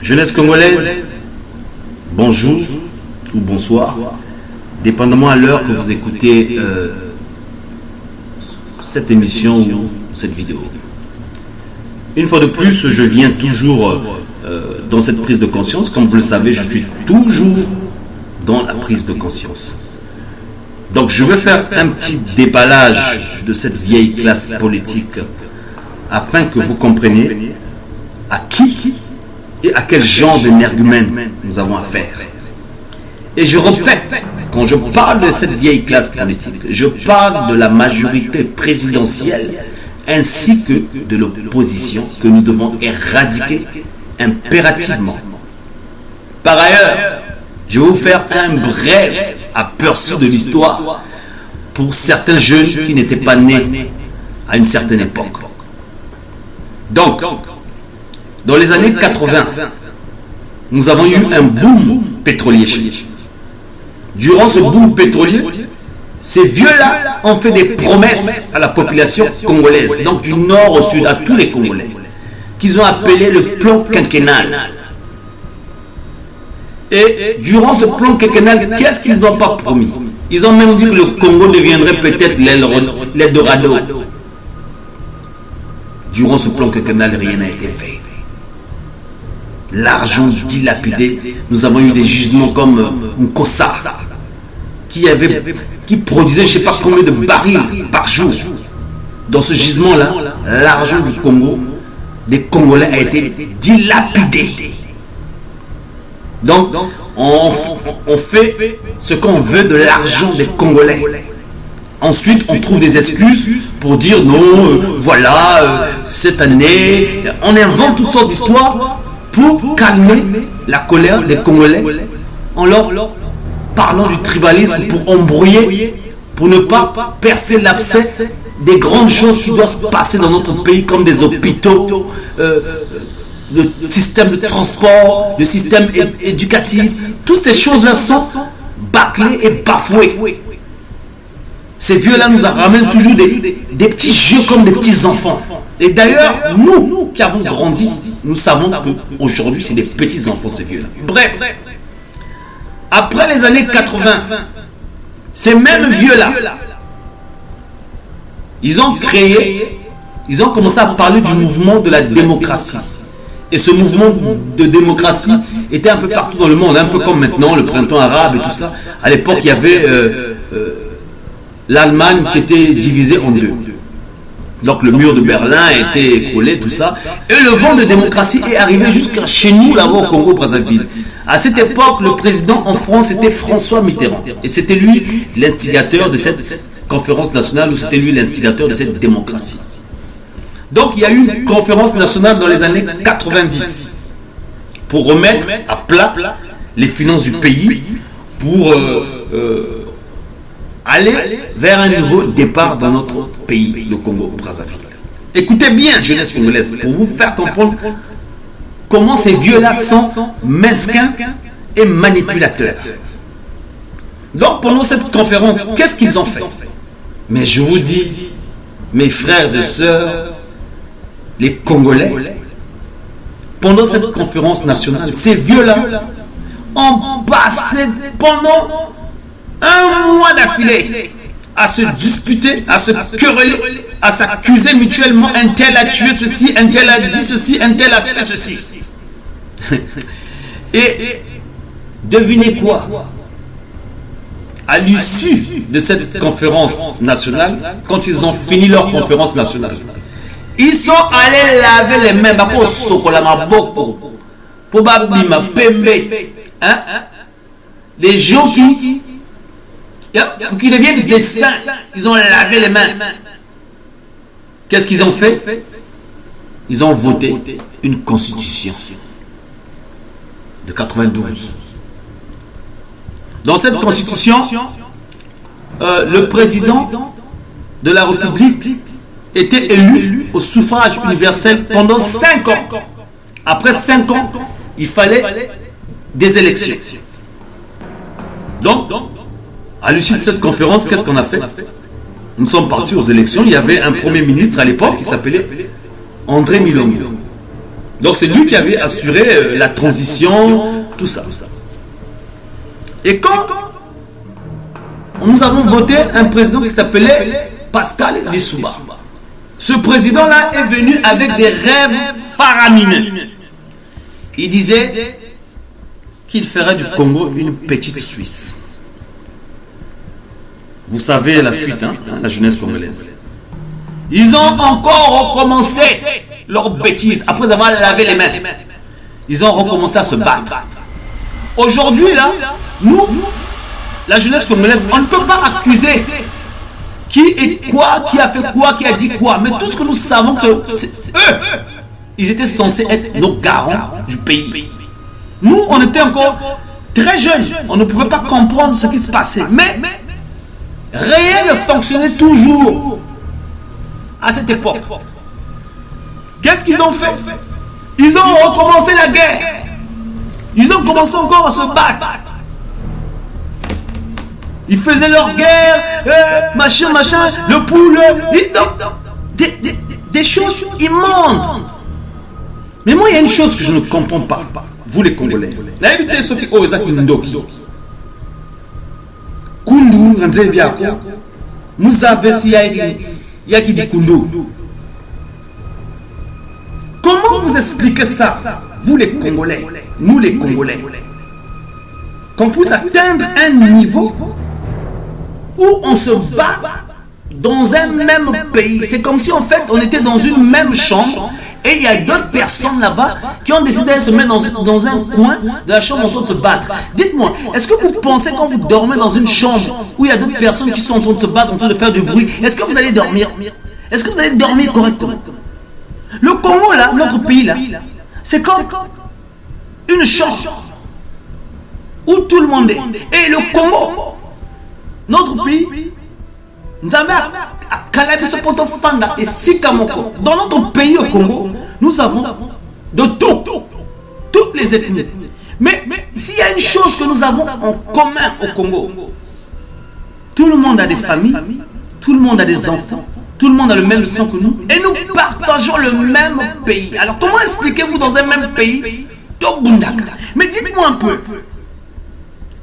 Jeunesse congolaise, bonjour ou bonsoir, dépendamment à l'heure que vous écoutez cette émission ou cette vidéo. Une fois de plus, je viens toujours dans cette prise de conscience. Comme vous le savez, je suis toujours dans la prise de conscience. Donc je vais faire un petit déballage de cette vieille classe politique afin que vous compreniez à qui et à quel genre d'énergumène nous avons affaire. Et je répète, quand je parle de cette vieille classe politique, je parle de la majorité présidentielle ainsi que de l'opposition que nous devons éradiquer impérativement. Par ailleurs, je vais vous faire un bref aperçu de l'histoire pour certains jeunes qui n'étaient pas nés à une certaine époque. Donc, dans les années 80, nous avons eu un boom pétrolier. Durant ce boom pétrolier, ces vieux-là ont fait des promesses à la population congolaise, donc du nord au sud, à tous les Congolais, qu'ils ont appelé le plan quinquennal. Et durant ce plan quinquennal, qu'est-ce qu'ils n'ont pas promis? Ils ont même dit que le Congo deviendrait peut-être l'Eldorado. Durant ce plan quinquennal, rien n'a été fait. L'argent dilapidé. Nous avons eu des gisements comme Nkossa, qui produisait je ne sais pas combien de barils par jour. Dans ce gisement-là, l'argent du Congo, des Congolais, a été dilapidé. Donc, on fait ce qu'on veut de l'argent des Congolais. Ensuite, on trouve des excuses pour dire non, cette année, on invente toutes sortes d'histoires pour calmer la colère des Congolais en leur parlant du tribalisme, pour embrouiller, pour ne pas percer l'abcès des grandes choses qui doivent se passer dans notre pays, comme des hôpitaux, le système de transport, le système éducatif. Toutes ces choses-là sont bâclées et bafouées. Ces vieux-là nous ramènent toujours des petits jeux comme des petits enfants. Et d'ailleurs, nous qui avons grandi, nous savons qu'aujourd'hui, c'est des petits enfants, ces vieux-là. Bref, après les années 80, ces mêmes vieux-là, ils ont commencé à parler du mouvement de la démocratie. Et ce mouvement de démocratie était un peu partout dans le monde, un peu comme maintenant, le printemps arabe et tout ça. À l'époque, il y avait l'Allemagne qui était divisée en deux. Donc le mur de Berlin a été écroulé, tout ça. Et le vent de démocratie est arrivé jusqu'à chez nous, là-bas au Congo-Brazzaville. À cette époque, le président en France était François Mitterrand. Et c'était lui l'instigateur de cette conférence nationale, ou c'était lui l'instigateur de cette démocratie. Donc il y a eu une conférence nationale dans les années 90 pour remettre à plat les finances du pays, pour aller vers un nouveau départ dans notre pays, le Congo-Brazzaville. Écoutez bien, jeunesse congolaise, pour vous faire comprendre comment ces vieux-là sont mesquins et manipulateurs. Donc pendant cette conférence, qu'est-ce qu'ils ont fait? Mais je vous dis, mes frères et sœurs, les Congolais, pendant cette conférence nationale, ces vieux-là ont passé pendant un mois d'affilée à se disputer, à se quereller, à s'accuser mutuellement. Un tel a tué ceci, un tel a dit ceci, un tel a fait ceci. Et devinez quoi? À l'issue de cette conférence nationale, quand ils ont fini leur conférence nationale, ils sont allés laver les mains les gens pour qu'ils deviennent des saints, ils ont lavé les mains. Qu'est-ce qu'ils ont fait? Ils ont voté une constitution de 92. Dans cette constitution, le président de la République était élu au suffrage universel pendant 5 ans. Après 5 ans, il fallait des élections. Donc, à l'issue de cette conférence, qu'est-ce qu'on a fait? Nous sommes partis aux élections. Il y avait un premier ministre à l'époque qui s'appelait André Milongo. Donc c'est lui qui avait assuré la transition, tout ça. Et quand nous avons voté un président qui s'appelait Pascal Lissouba, ce président-là est venu avec des rêves faramineux. Il disait qu'il ferait du Congo une petite Suisse. Vous savez la suite, hein, la jeunesse congolaise. Ils ont encore recommencé leurs bêtises après avoir lavé les mains. Ils ont recommencé à se battre. Aujourd'hui, là, nous, la jeunesse congolaise, on ne peut pas accuser qui est quoi, qui a fait quoi, qui a dit quoi. Mais tout ce que nous savons, que eux, ils étaient censés être nos garants du pays. Nous, on était encore très jeunes. On ne pouvait pas comprendre ce qui se passait. Mais rien ne fonctionnait toujours à cette époque. Qu'est-ce qu'ils ont fait? Ils ont recommencé la guerre. Ils ont commencé encore à se battre. Ils faisaient leur guerre, machin, le poule. Des choses immondes. Mais moi, il y a une chose que je ne comprends pas. Vous les Congolais. N'habitez ceux qui osent Kundoki. Kundu, vous avez si il y a qui dit Kundu. Comment vous expliquez ça, vous les Congolais, nous les Congolais, qu'on puisse atteindre un niveau où on se bat dans un même pays? C'est comme si en fait on était dans une même chambre et il y a d'autres personnes là-bas qui ont décidé de se mettre dans un coin de la chambre en train de se battre. Dites-moi, est-ce que vous pensez quand vous dormez dans une chambre où il y a d'autres personnes qui sont en train de se battre, en train de faire du bruit, est-ce que vous allez dormir? Est-ce que vous allez dormir correctement? Le Congo là, notre pays là, c'est comme une chambre où tout le monde est. Et le Congo, notre pays, dans notre pays au Congo, nous avons de tout, toutes les ethnies. Mais s'il y a une chose que nous avons en commun au Congo, tout le monde a des familles, tout le monde a des enfants, tout le monde a le même sang que nous, et nous partageons le même pays. Alors comment expliquez-vous dans un même pays? Mais dites-moi un peu.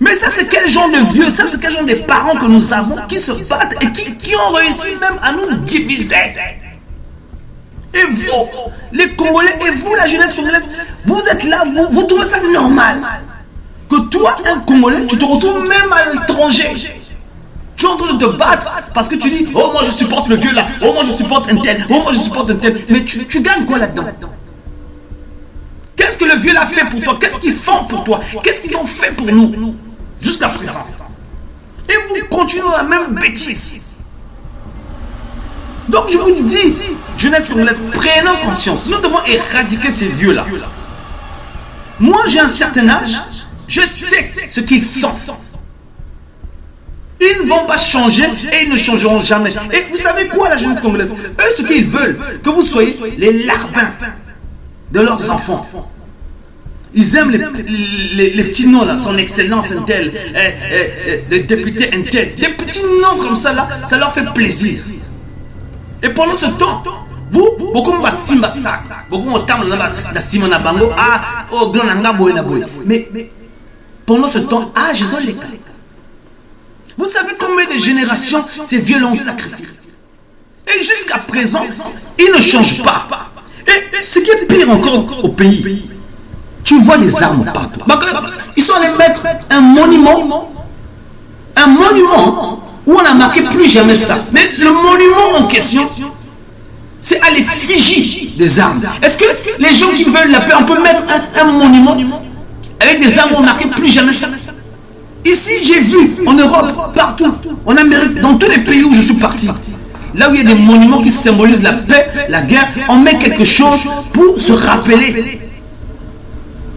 Mais ça, c'est quel genre de vieux, ça, c'est quel genre de parents que nous avons qui se battent et qui ont réussi même à nous diviser. Et vous, les Congolais, et vous, la jeunesse congolaise, vous êtes là, vous trouvez ça normal que toi, un Congolais, tu te retrouves même à l'étranger. Tu es en train de te battre parce que tu dis, oh, moi je supporte le vieux là, oh, moi je supporte un tel, oh, moi je supporte un tel. Mais tu gagnes quoi là-dedans? Qu'est-ce que le vieux là fait pour toi? Qu'est-ce qu'ils font pour toi? Qu'est-ce qu'ils ont fait pour nous jusqu'à présent? Et vous continuez la même bêtise. Donc je vous dis, jeunesse congolaise, prenons conscience. Nous devons éradiquer ces vieux-là. Moi j'ai un certain âge, je sais ce qu'ils sont. Ils ne vont pas changer et ils ne changeront jamais. Et vous savez quoi, la jeunesse congolaise? Eux, ce qu'ils veulent, que vous soyez les larbins de leurs enfants. Ils aiment les petits noms là, son excellence un tel, le député un tel. Des petits noms comme ça là, ça leur fait plaisir. Et pendant ce temps, vous, beaucoup de simba sac, beaucoup de temps de simona bango, ah, oh, grand nanga boy na boy. Mais pendant ce temps, ah, je les cas. Vous savez combien de générations ces vieux l'ont sacrifié? Et jusqu'à présent, ils ne changent pas. Et ce qui est pire encore au pays, tu vois les armes partout. Ils sont allés mettre un monument où on a marqué plus jamais ça. Mais le monument en question, c'est à l'effigie des armes. Est-ce que les gens qui veulent la paix, on peut mettre un monument avec des armes où on a marqué plus jamais ça? Ici, j'ai vu en Europe, partout, en Amérique, dans tous les pays où je suis parti, là où il y a des monuments qui symbolisent la paix, la guerre, on met quelque chose pour se rappeler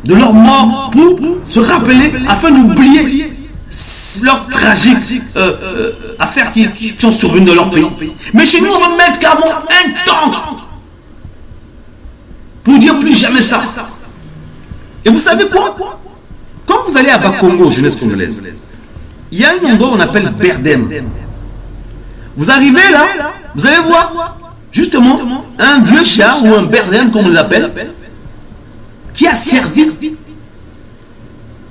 de leur mort, pour se rappeler afin d'oublier leurs tragiques affaires qui sont survenues dans leur pays. Mais chez nous, on va mettre carrément un temps pour dire plus jamais ça. Et vous savez quoi? Quand vous allez à Bakongo, jeunesse congolaise, il y a un endroit qu'on appelle Berdem. Vous arrivez là, vous allez voir justement un vieux char ou un Berdem, comme on l'appelle, qui a servi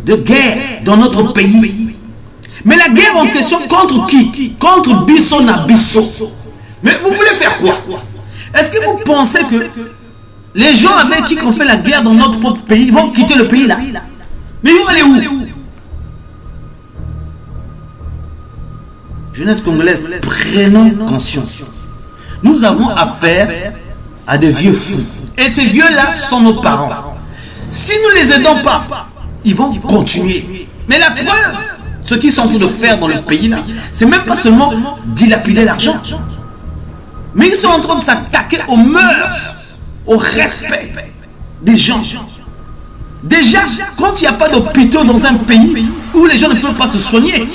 de guerre dans notre pays. Mais la guerre en question contre qui? Contre Bisso na Bisso. Mais vous voulez faire quoi? Est-ce que vous pensez que les gens avec qui on fait la guerre dans notre propre pays vont quitter le pays là? Mais ils vont aller où? Jeunesse congolaise, prenons conscience. Nous avons affaire à des vieux fous. Et ces vieux-là sont nos parents. Si nous ne les aidons pas, ils vont continuer. Mais la preuve, ce qu'ils sont en train de faire dans le pays là, c'est même pas seulement dilapider l'argent. Mais ils sont en train de s'attaquer aux mœurs, au respect des gens. Déjà, quand il n'y a pas d'hôpitaux dans un pays où les gens ne peuvent pas se soigner,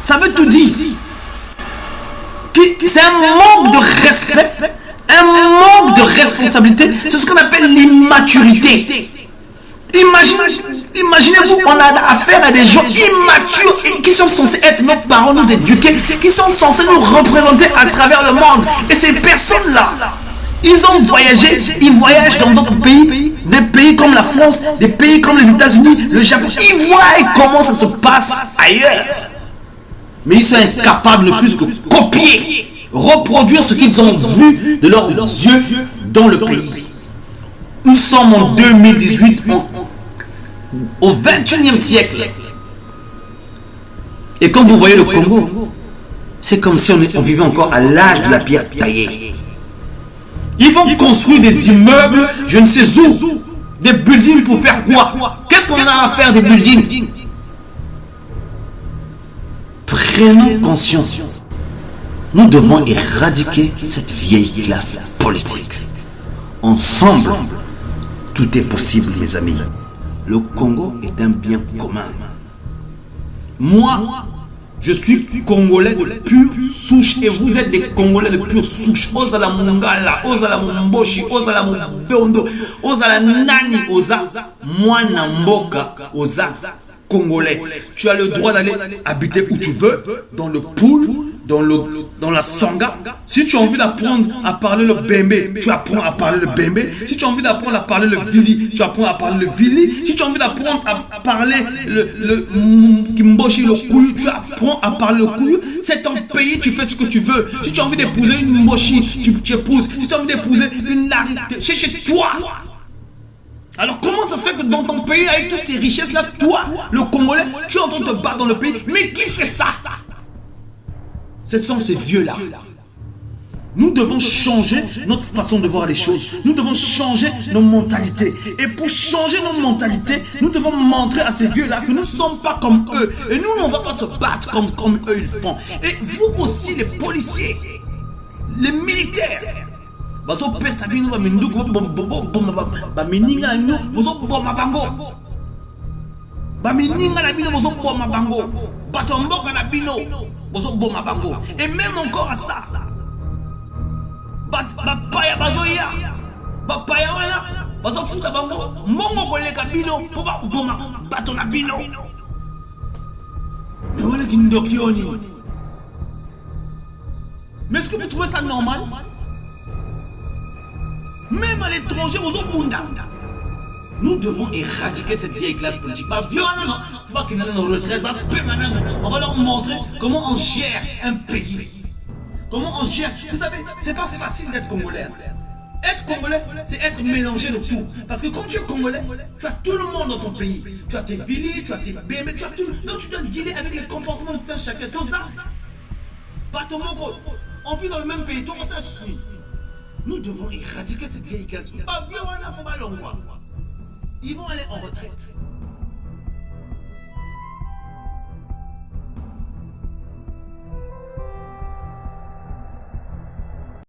ça veut tout dire. C'est un manque de respect, un manque de responsabilité. C'est ce qu'on appelle l'immaturité. Imaginez-vous, on a affaire à des gens immatures qui sont censés être nos parents, nous éduquer, qui sont censés nous représenter à travers le monde. Et ces personnes-là, ils ont voyagé, ils voyagent dans d'autres pays, des pays comme la France, des pays comme les États-Unis, le Japon. Ils voient comment ça se passe ailleurs. Mais ils sont incapables ne plus que copier, reproduire ce qu'ils ont vu de leurs yeux dans le pays. Nous sommes en 2018, au 21e siècle. Et quand vous voyez le Congo, c'est comme si on vivait encore à l'âge de la pierre taillée. Ils vont construire des immeubles, je ne sais où, des buildings pour faire quoi? Qu'est-ce qu'on a à faire des buildings? Prenons conscience. Nous devons éradiquer cette vieille classe politique. Ensemble, tout est possible, mes amis. Le Congo est un bien commun. Moi, je suis Congolais de pure souche et vous êtes des Congolais de pure souche. Ozala Mongala, Ozala Momboshi, Ozala Mombondo, Ozala Nani, Oza, Mwana Mboka, Oza. Congolais. Tu as le droit d'aller habiter où tu veux, dans le Poul, dans la Sanga. Si tu as envie d'apprendre à parler le Bembe, tu apprends à parler le Bembe. Si tu as envie d'apprendre à parler le Vili, tu apprends à parler le Vili. Si tu as envie d'apprendre à parler le Kimboshi, le Kouyu, tu apprends à parler le Kouyu. C'est ton pays, tu fais ce que tu veux. Si tu as envie d'épouser une Mboshi, tu épouses. Si tu as envie d'épouser une Lari, c'est chez toi. Alors comment ça se fait que dans ton pays, avec toutes ces richesses-là, toi, le Congolais, tu es en train de te battre dans le pays? Mais qui fait ça? Ce sont ces vieux-là. Nous devons changer notre façon de voir les choses. Nous devons changer nos mentalités. Et pour changer nos mentalités, nous devons montrer à ces vieux-là que nous ne sommes pas comme eux. Et nous, on ne va pas se battre comme eux ils font. Et vous aussi, les policiers, les militaires, bazo pesa bino ba minduku ba mininga na bino bozo boma bango ba mininga na bino bozo boma bango bato mboka na bino bozo boma bango. Et même encore à ça, ba paya bazo ya ba paya wana bazo futa bango mongo koleka bino po ba boma bato na bino. Mais voilà qui ndokioni. Mais est-ce que vous trouvez ça normal? Même à l'étranger, nous devons éradiquer cette vieille classe politique. On va leur montrer comment on gère un pays. Comment on gère. Vous savez, c'est pas facile d'être congolais. Être congolais, c'est être mélangé de tout. Parce que quand tu es congolais, tu as tout le monde dans ton pays. Tu as tes Vili, tu as tes BM, tu as tout. Donc tu dois dealer avec les comportements de chacun. Tout ça, on vit dans le même pays, tout ça suit. Nous devons éradiquer cette vieille classe. Ils vont aller en retraite.